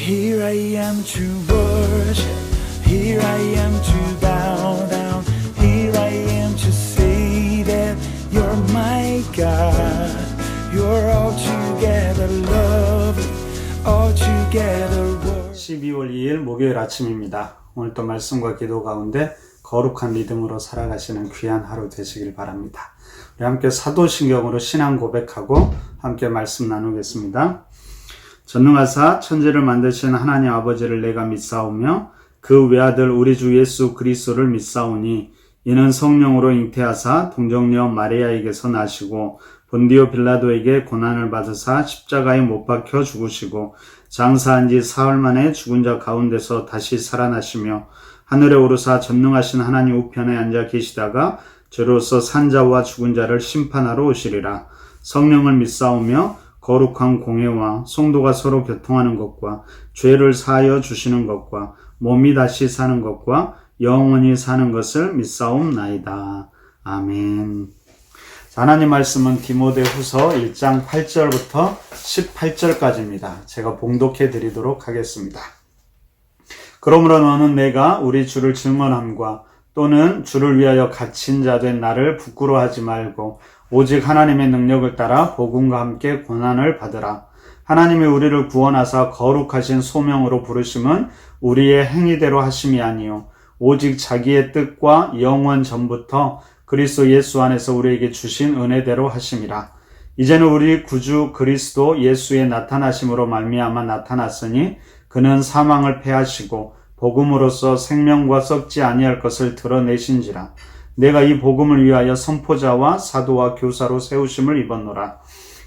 Here I am to worship, here I am to bow down, here I am to say that you're my God. You're altogether lovely, altogether worthy. 12월 2일 목요일 아침입니다. 오늘 또 말씀과 기도 가운데 거룩한 믿음으로 살아가시는 귀한 하루 되시길 바랍니다. 우리 함께 사도신경으로 신앙 고백하고 함께 말씀 나누겠습니다. 전능하사 천지를 만드신 하나님 아버지를 내가 믿사오며 그 외아들 우리 주 예수 그리스도를 믿사오니 이는 성령으로 잉태하사 동정녀 마리아에게서 나시고 본디오 빌라도에게 고난을 받으사 십자가에 못 박혀 죽으시고 장사한 지 사흘 만에 죽은 자 가운데서 다시 살아나시며 하늘에 오르사 전능하신 하나님 우편에 앉아 계시다가 저로서 산자와 죽은 자를 심판하러 오시리라. 성령을 믿사오며 거룩한 공회와 성도가 서로 교통하는 것과 죄를 사하여 주시는 것과 몸이 다시 사는 것과 영원히 사는 것을 믿사옵나이다. 아멘. 하나님 말씀은 디모데후서 1장 8절부터 18절까지입니다. 제가 봉독해 드리도록 하겠습니다. 그러므로 너는 내가 우리 주를 증언함과 또는 주를 위하여 갇힌 자 된 나를 부끄러워하지 말고 오직 하나님의 능력을 따라 복음과 함께 고난을 받으라. 하나님이 우리를 구원하사 거룩하신 소명으로 부르심은 우리의 행위대로 하심이 아니요 오직 자기의 뜻과 영원 전부터 그리스도 예수 안에서 우리에게 주신 은혜대로 하심이라. 이제는 우리 구주 그리스도 예수의 나타나심으로 말미암아 나타났으니 그는 사망을 패하시고 복음으로써 생명과 썩지 아니할 것을 드러내신지라. 내가 이 복음을 위하여 선포자와 사도와 교사로 세우심을 입었노라.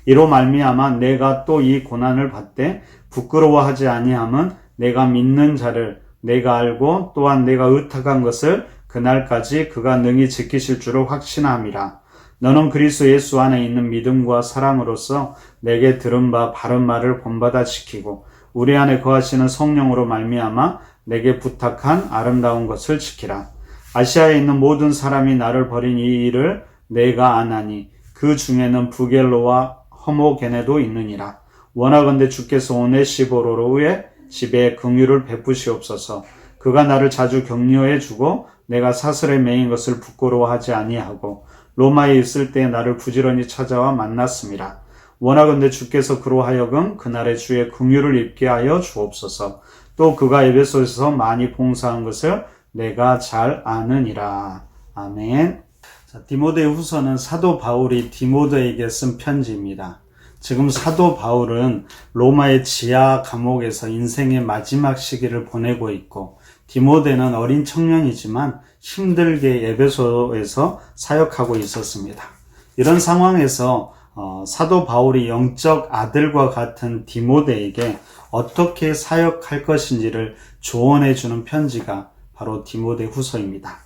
이로 말미암아 내가 또 이 고난을 받되 부끄러워하지 아니함은 내가 믿는 자를 내가 알고 또한 내가 의탁한 것을 그날까지 그가 능히 지키실 줄을 확신함이라. 너는 그리스도 예수 안에 있는 믿음과 사랑으로서 내게 들은 바 바른 말을 본받아 지키고 우리 안에 거하시는 성령으로 말미암아 내게 부탁한 아름다운 것을 지키라. 아시아에 있는 모든 사람이 나를 버린 이 일을 내가 아나니 그 중에는 부겔로와 허모게네도 있느니라. 원하건대 주께서 오네시보로로의 집에 긍휼을 베푸시옵소서. 그가 나를 자주 격려해 주고 내가 사슬에 매인 것을 부끄러워하지 아니하고 로마에 있을 때 나를 부지런히 찾아와 만났음이라. 원하건대 주께서 그로 하여금 그날의 주의 긍휼을 입게 하여 주옵소서. 또 그가 에베소에서 많이 봉사한 것을 내가 잘 아느니라. 아멘. 디모데후서는 사도 바울이 디모데에게 쓴 편지입니다. 지금 사도 바울은 로마의 지하 감옥에서 인생의 마지막 시기를 보내고 있고 디모데는 어린 청년이지만 힘들게 에베소에서 사역하고 있었습니다. 이런 상황에서 사도 바울이 영적 아들과 같은 디모데에게 어떻게 사역할 것인지를 조언해 주는 편지가 바로 디모데후서입니다.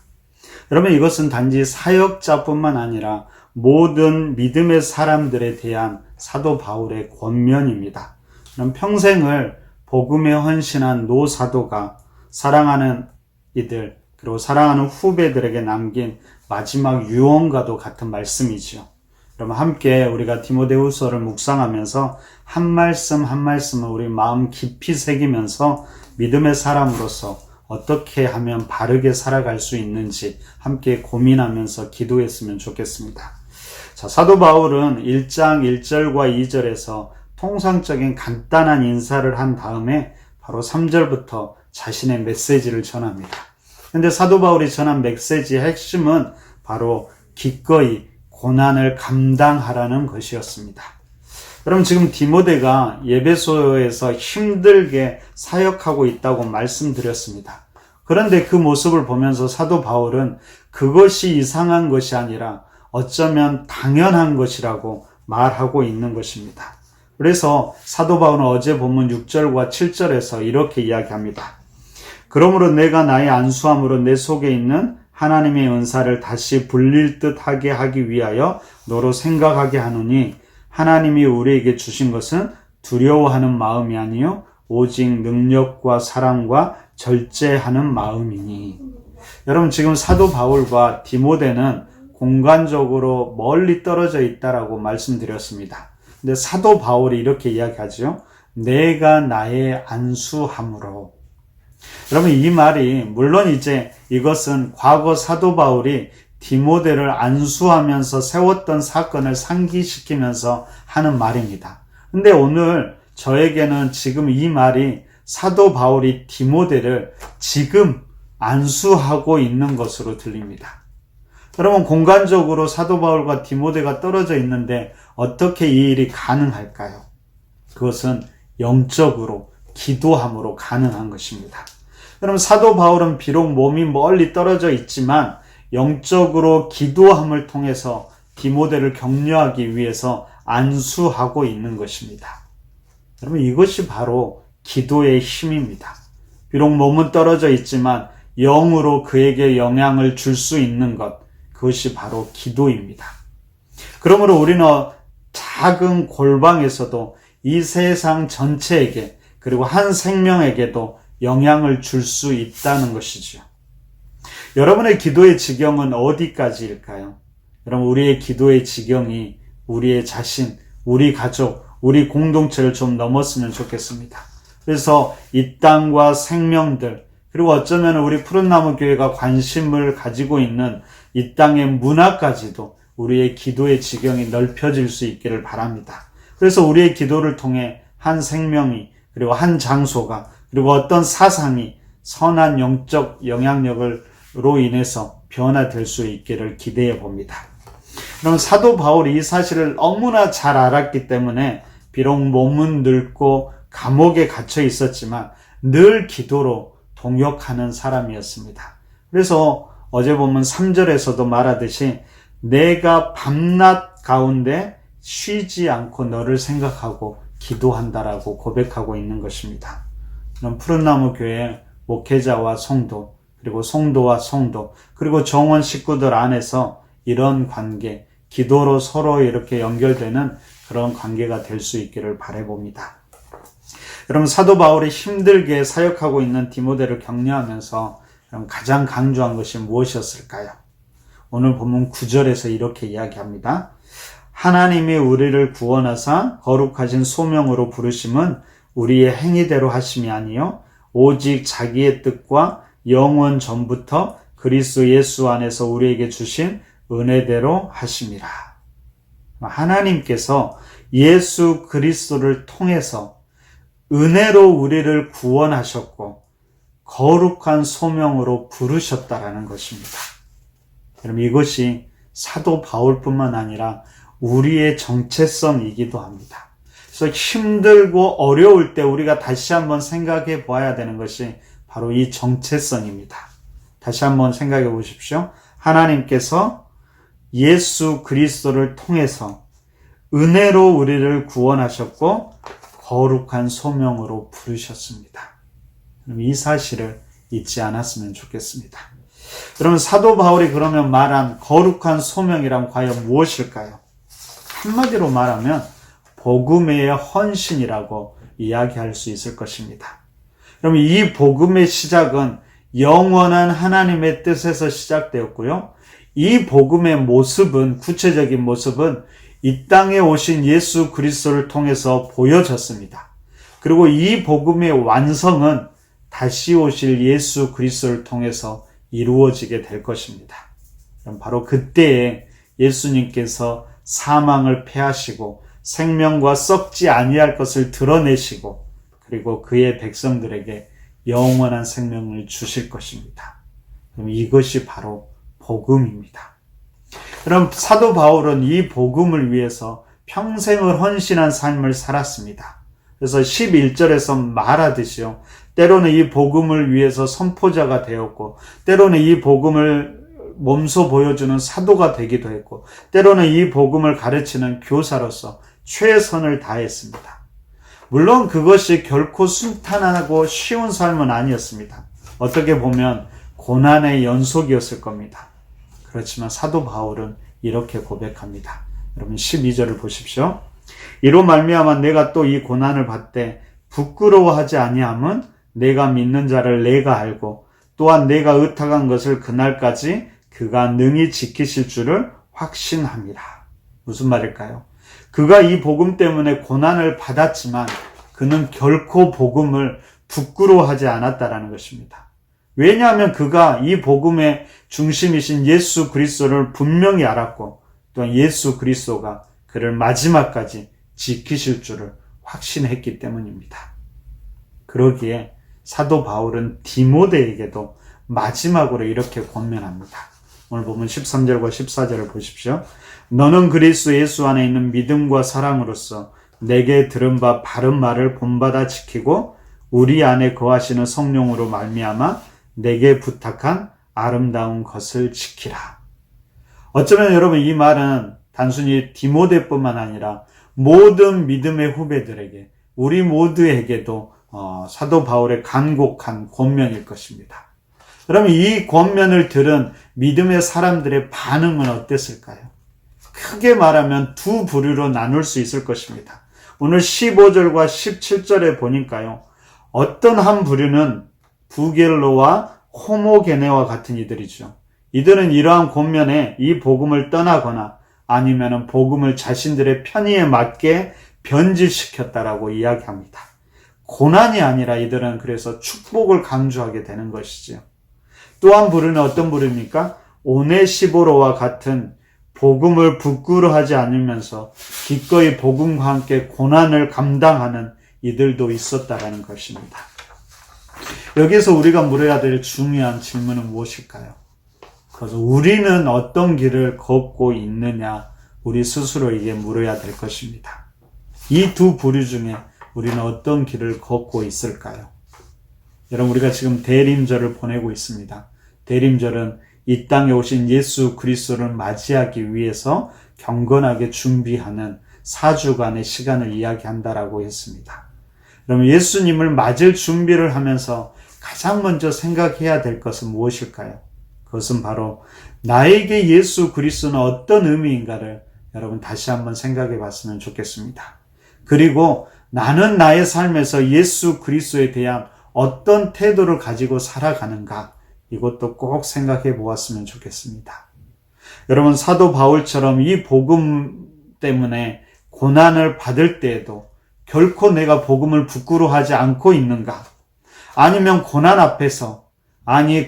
여러분, 이것은 단지 사역자뿐만 아니라 모든 믿음의 사람들에 대한 사도 바울의 권면입니다. 그럼 평생을 복음에 헌신한 노사도가 사랑하는 이들 그리고 사랑하는 후배들에게 남긴 마지막 유언과도 같은 말씀이죠. 그러면 함께 우리가 디모데후서를 묵상하면서 한 말씀 한 말씀을 우리 마음 깊이 새기면서 믿음의 사람으로서 어떻게 하면 바르게 살아갈 수 있는지 함께 고민하면서 기도했으면 좋겠습니다. 자, 사도 바울은 1장 1절과 2절에서 통상적인 간단한 인사를 한 다음에 바로 3절부터 자신의 메시지를 전합니다. 그런데 사도 바울이 전한 메시지의 핵심은 바로 기꺼이 고난을 감당하라는 것이었습니다. 여러분, 지금 디모데가 에베소에서 힘들게 사역하고 있다고 말씀드렸습니다. 그런데 그 모습을 보면서 사도 바울은 그것이 이상한 것이 아니라 어쩌면 당연한 것이라고 말하고 있는 것입니다. 그래서 사도 바울은 어제 본문 6절과 7절에서 이렇게 이야기합니다. 그러므로 내가 나의 안수함으로 내 속에 있는 하나님의 은사를 다시 불릴 듯 하게 하기 위하여 너로 생각하게 하노니 하나님이 우리에게 주신 것은 두려워하는 마음이 아니요 오직 능력과 사랑과 절제하는 마음이니. 여러분, 지금 사도 바울과 디모데는 공간적으로 멀리 떨어져 있다라고 말씀드렸습니다. 근데 사도 바울이 이렇게 이야기하죠. 내가 나의 안수함으로. 여러분, 이 말이 물론 이제 이것은 과거 사도 바울이 디모데를 안수하면서 세웠던 사건을 상기시키면서 하는 말입니다. 근데 오늘 저에게는 지금 이 말이 사도 바울이 디모데를 지금 안수하고 있는 것으로 들립니다. 여러분, 공간적으로 사도 바울과 디모데가 떨어져 있는데 어떻게 이 일이 가능할까요? 그것은 영적으로 기도함으로 가능한 것입니다. 여러분, 사도 바울은 비록 몸이 멀리 떨어져 있지만 영적으로 기도함을 통해서 디모데를 격려하기 위해서 안수하고 있는 것입니다. 여러분, 이것이 바로 기도의 힘입니다. 비록 몸은 떨어져 있지만 영으로 그에게 영향을 줄 수 있는 것, 그것이 바로 기도입니다. 그러므로 우리는 작은 골방에서도 이 세상 전체에게 그리고 한 생명에게도 영향을 줄 수 있다는 것이죠. 여러분의 기도의 지경은 어디까지일까요? 여러분, 우리의 기도의 지경이 우리의 자신, 우리 가족, 우리 공동체를 좀 넘었으면 좋겠습니다. 그래서 이 땅과 생명들, 그리고 어쩌면 우리 푸른나무 교회가 관심을 가지고 있는 이 땅의 문화까지도 우리의 기도의 지경이 넓혀질 수 있기를 바랍니다. 그래서 우리의 기도를 통해 한 생명이, 그리고 한 장소가, 그리고 어떤 사상이 선한 영적 영향력으로 인해서 변화될 수 있기를 기대해 봅니다. 그럼 사도 바울이 이 사실을 너무나 잘 알았기 때문에 비록 몸은 늙고 감옥에 갇혀 있었지만 늘 기도로 동역하는 사람이었습니다. 그래서 어제 보면 3절에서도 말하듯이 내가 밤낮 가운데 쉬지 않고 너를 생각하고 기도한다라고 고백하고 있는 것입니다. 그럼 푸른나무 교회 목회자와 성도, 그리고 성도와 성도, 그리고 정원 식구들 안에서 이런 관계, 기도로 서로 이렇게 연결되는 그런 관계가 될 수 있기를 바라봅니다. 여러분, 사도 바울이 힘들게 사역하고 있는 디모데를 격려하면서 가장 강조한 것이 무엇이었을까요? 오늘 본문 9절에서 이렇게 이야기합니다. 하나님이 우리를 구원하사 거룩하신 소명으로 부르심은 우리의 행위대로 하심이 아니요 오직 자기의 뜻과 영원 전부터 그리스도 예수 안에서 우리에게 주신 은혜대로 하심이라. 하나님께서 예수 그리스도를 통해서 은혜로 우리를 구원하셨고 거룩한 소명으로 부르셨다라는 것입니다. 그럼 이것이 사도 바울뿐만 아니라 우리의 정체성이기도 합니다. 그래서 힘들고 어려울 때 우리가 다시 한번 생각해 봐야 되는 것이 바로 이 정체성입니다. 다시 한번 생각해 보십시오. 하나님께서 예수 그리스도를 통해서 은혜로 우리를 구원하셨고 거룩한 소명으로 부르셨습니다. 그럼 이 사실을 잊지 않았으면 좋겠습니다. 그러면 사도 바울이 그러면 말한 거룩한 소명이란 과연 무엇일까요? 한마디로 말하면 복음의 헌신이라고 이야기할 수 있을 것입니다. 그럼 이 복음의 시작은 영원한 하나님의 뜻에서 시작되었고요. 이 복음의 모습은, 구체적인 모습은 이 땅에 오신 예수 그리스도를 통해서 보여졌습니다. 그리고 이 복음의 완성은 다시 오실 예수 그리스도를 통해서 이루어지게 될 것입니다. 그럼 바로 그때에 예수님께서 사망을 패하시고 생명과 썩지 아니할 것을 드러내시고 그리고 그의 백성들에게 영원한 생명을 주실 것입니다. 그럼 이것이 바로 복음입니다. 그럼 사도 바울은 이 복음을 위해서 평생을 헌신한 삶을 살았습니다. 그래서 11절에서 말하듯이요. 때로는 이 복음을 위해서 선포자가 되었고 때로는 이 복음을 몸소 보여주는 사도가 되기도 했고 때로는 이 복음을 가르치는 교사로서 최선을 다했습니다. 물론 그것이 결코 순탄하고 쉬운 삶은 아니었습니다. 어떻게 보면 고난의 연속이었을 겁니다. 그렇지만 사도 바울은 이렇게 고백합니다. 여러분 12절을 보십시오. 이로 말미암아 내가 또 이 고난을 받되 부끄러워하지 아니함은 내가 믿는 자를 내가 알고 또한 내가 의탁한 것을 그날까지 그가 능히 지키실 줄을 확신함이라. 무슨 말일까요? 그가 이 복음 때문에 고난을 받았지만 그는 결코 복음을 부끄러워하지 않았다라는 것입니다. 왜냐하면 그가 이 복음의 중심이신 예수 그리스도를 분명히 알았고 또한 예수 그리스도가 그를 마지막까지 지키실 줄을 확신했기 때문입니다. 그러기에 사도 바울은 디모데에게도 마지막으로 이렇게 권면합니다. 오늘 보면 13절과 14절을 보십시오. 너는 그리스도 예수 안에 있는 믿음과 사랑으로서 내게 들은 바 바른 말을 본받아 지키고 우리 안에 거하시는 성령으로 말미암아 내게 부탁한 아름다운 것을 지키라. 어쩌면 여러분 이 말은 단순히 디모데뿐만 아니라 모든 믿음의 후배들에게 우리 모두에게도 사도 바울의 간곡한 권면일 것입니다. 그러면 이 권면을 들은 믿음의 사람들의 반응은 어땠을까요? 크게 말하면 두 부류로 나눌 수 있을 것입니다. 오늘 15절과 17절에 보니까요. 어떤 한 부류는 부겔로와 호모게네와 같은 이들이죠. 이들은 이러한 권면에 이 복음을 떠나거나 아니면 복음을 자신들의 편의에 맞게 변질시켰다라고 이야기합니다. 고난이 아니라 이들은 그래서 축복을 강조하게 되는 것이죠. 또 한 부류는 어떤 부류입니까? 오네시보로와 같은 복음을 부끄러워하지 않으면서 기꺼이 복음과 함께 고난을 감당하는 이들도 있었다라는 것입니다. 여기서 우리가 물어야 될 중요한 질문은 무엇일까요? 그래서 우리는 어떤 길을 걷고 있느냐 우리 스스로에게 물어야 될 것입니다. 이 두 부류 중에 우리는 어떤 길을 걷고 있을까요? 여러분 우리가 지금 대림절을 보내고 있습니다. 대림절은 이 땅에 오신 예수 그리스도를 맞이하기 위해서 경건하게 준비하는 4주간의 시간을 이야기한다라고 했습니다. 그러면 예수님을 맞을 준비를 하면서 가장 먼저 생각해야 될 것은 무엇일까요? 그것은 바로 나에게 예수 그리스도는 어떤 의미인가를 여러분 다시 한번 생각해 봤으면 좋겠습니다. 그리고 나는 나의 삶에서 예수 그리스도에 대한 어떤 태도를 가지고 살아가는가 이것도 꼭 생각해 보았으면 좋겠습니다. 여러분 사도 바울처럼 이 복음 때문에 고난을 받을 때에도 결코 내가 복음을 부끄러워하지 않고 있는가? 아니면 고난 앞에서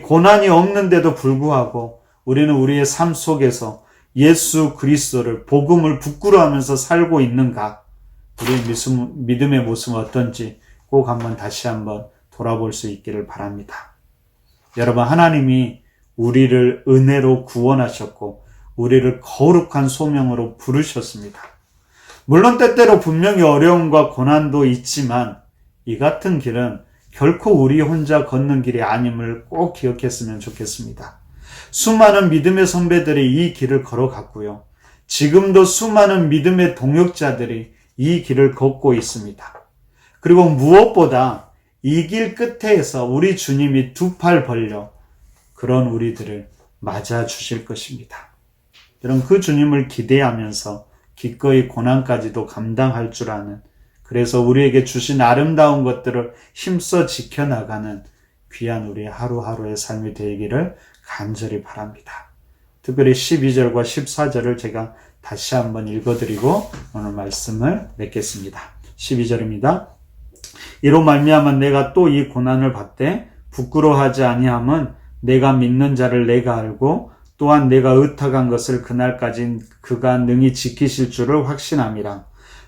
고난이 없는데도 불구하고 우리는 우리의 삶 속에서 예수 그리스도를 복음을 부끄러워하면서 살고 있는가? 우리의 믿음의 모습은 어떤지 꼭 한번 다시 한번 돌아볼 수 있기를 바랍니다. 여러분 하나님이 우리를 은혜로 구원하셨고 우리를 거룩한 소명으로 부르셨습니다. 물론 때때로 분명히 어려움과 고난도 있지만 이 같은 길은 결코 우리 혼자 걷는 길이 아님을 꼭 기억했으면 좋겠습니다. 수많은 믿음의 선배들이 이 길을 걸어갔고요. 지금도 수많은 믿음의 동역자들이 이 길을 걷고 있습니다. 그리고 무엇보다 이 길 끝에서 우리 주님이 두 팔 벌려 그런 우리들을 맞아 주실 것입니다. 여러분 그 주님을 기대하면서 기꺼이 고난까지도 감당할 줄 아는 그래서 우리에게 주신 아름다운 것들을 힘써 지켜나가는 귀한 우리 하루하루의 삶이 되기를 간절히 바랍니다. 특별히 12절과 14절을 제가 다시 한번 읽어드리고 오늘 말씀을 맺겠습니다. 12절입니다. 이로 말미암아 내가 또 이 고난을 받되 부끄러워하지 아니함은 내가 믿는 자를 내가 알고 또한 내가 의탁한 것을 그날까지 그가 능히 지키실 줄을 확신함이라.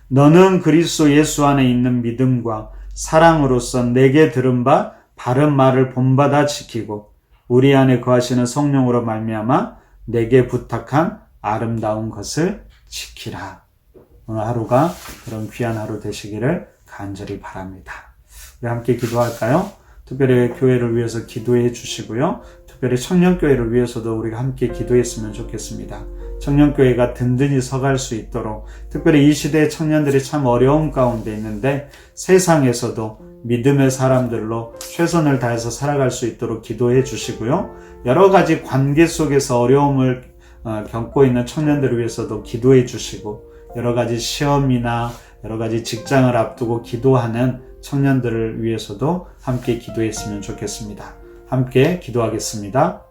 너는 그리스도 예수 안에 있는 믿음과 사랑으로서 내게 들은 바 바른 말을 본받아 지키고 우리 안에 거하시는 성령으로 말미암아 내게 부탁한 아름다운 것을 지키라. 오늘 하루가 그런 귀한 하루 되시기를 간절히 바랍니다. 우리 함께 기도할까요? 특별히 교회를 위해서 기도해 주시고요. 특별히 청년교회를 위해서도 우리가 함께 기도했으면 좋겠습니다. 청년교회가 든든히 서갈 수 있도록 특별히 이 시대의 청년들이 참 어려움 가운데 있는데 세상에서도 믿음의 사람들로 최선을 다해서 살아갈 수 있도록 기도해 주시고요. 여러 가지 관계 속에서 어려움을 겪고 있는 청년들을 위해서도 기도해 주시고 여러 가지 시험이나 여러 가지 직장을 앞두고 기도하는 청년들을 위해서도 함께 기도했으면 좋겠습니다. 함께 기도하겠습니다.